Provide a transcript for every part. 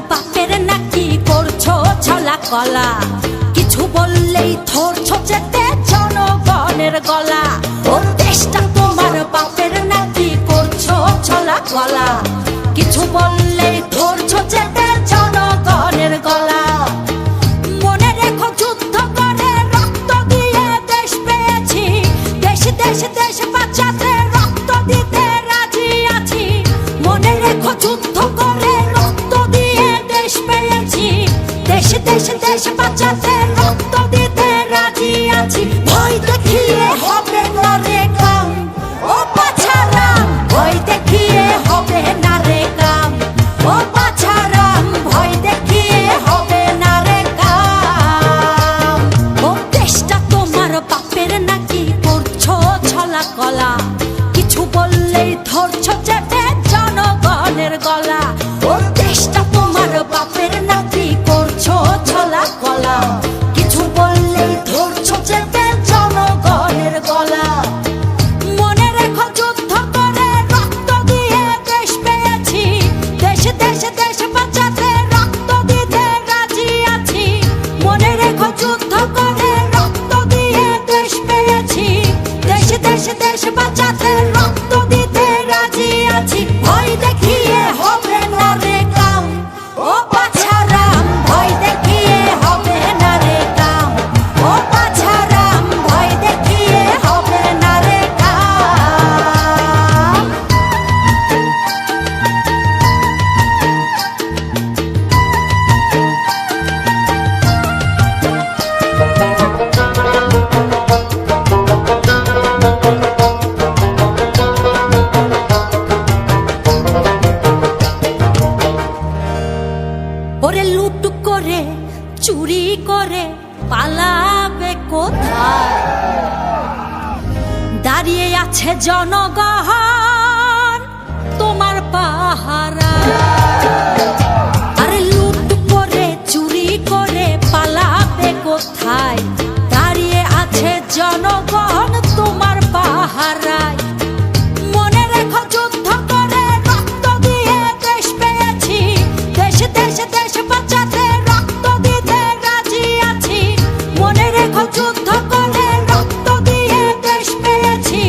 বাপের নাকি করছো ছলা কলা, কিছু বললেই ধরছো যেতে জনগণের গলা। ও দেশটা তোমার বাপের নাকি করছো ছলা কলা, কিছু বললেই ধরছো যেতে জনগণের গলা। মনে রেখো যুদ্ধ করে রক্ত দিয়ে দেশ পেয়েছি, দেশ দেশ দেশ বাঁচাতে রক্ত দিতে রাজি আছি। মনে রেখো যুদ্ধ করে রক্ত দিয়ে দেশ পেয়েছি, দেশ দেশ দেশ বাঁচাতে রক্ত দিতে রাজি আছি। ভয় দেখিয়ে হবে না রে কাম, ও বাছারাম ভয় দেখিয়ে হবে না রে কাম, ও বাছারাম ভয় দেখিয়ে হবে না রে কাম। ও দেশটা তোমার বাপের নাকি করছো ছলা কলা, কিছু বললেই ধরছো চেপে জনগণের গলা। ও দেশটা তোমার বাপের নাকি করছো ছলা কলা, কিছু বললেই ধরছো চেপে জনগণের গলা। মনে রেখো যুদ্ধ করে রক্ত দিয়ে দেশ পেয়েছি, দেশ দেশ দেশ বাঁচাতে রক্ত দিতে রাজি আছি। মনে রেখো যুদ্ধ করে রক্ত দিয়ে দেশ পেয়েছি, দেশ দেশ দেশ বাঁচাতে রক্ত দিতে রাজি আছি। ভয় দেখিয়ে হবে না রে কাম, ও বাছারাম ভয় দেখিয়ে হবে না রে কাম, ও বাছারাম ভয় দেখিয়ে হবে না রে কাম। ওরে লুট করে চুরি করে পালাবে কোথায়, দাঁড়িয়ে আছে জনগণ তোমার পাহারা। আরে লুট করে চুরি করে পালাবে কোথায়, দাঁড়িয়ে আছে জনগণ তোমার পাহারায়। মনে রেখো যুদ্ধ করে রক্ত দিয়ে দেশ পেয়েছি, দেশ দেশ দেশ বাঁচাতে রক্ত দিতে রাজি আছি। মনে রেখো যুদ্ধ করে রক্ত দিয়ে দেশ পেয়েছি,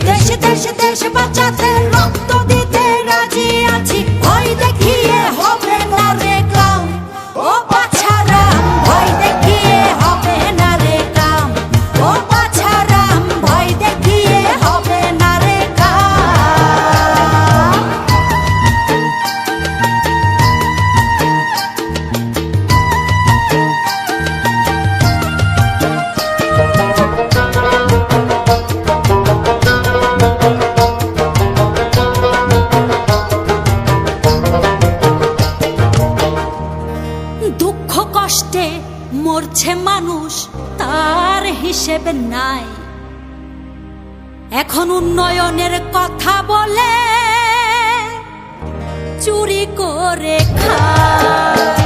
দেশ দেশ দেশ বাঁচাতে রক্ত দিতে রাজি আছি। ভয় দেখিয়ে হবে না রে কাম, ও বাছারাম ভয় দেখিয়ে হবে না রে কাম, ও বাছারাম ভয় দেখিয়ে হবে না রে কাম। দুঃখ কষ্টে মরছে মানুষ তার হিসেব নাই, এখন উন্নয়নের কথা বলে চুরি করে খায়।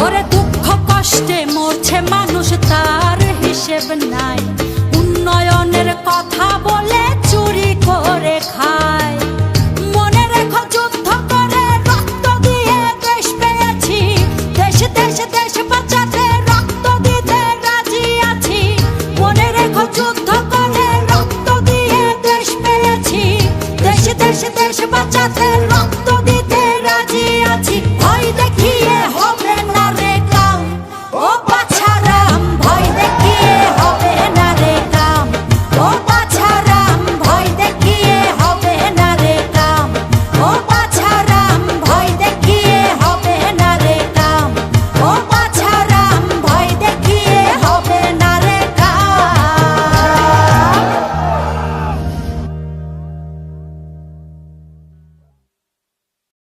ওরে দুঃখ কষ্টে মরছে মানুষ তার হিসেব নাই, উন্নয়নের কথা বলে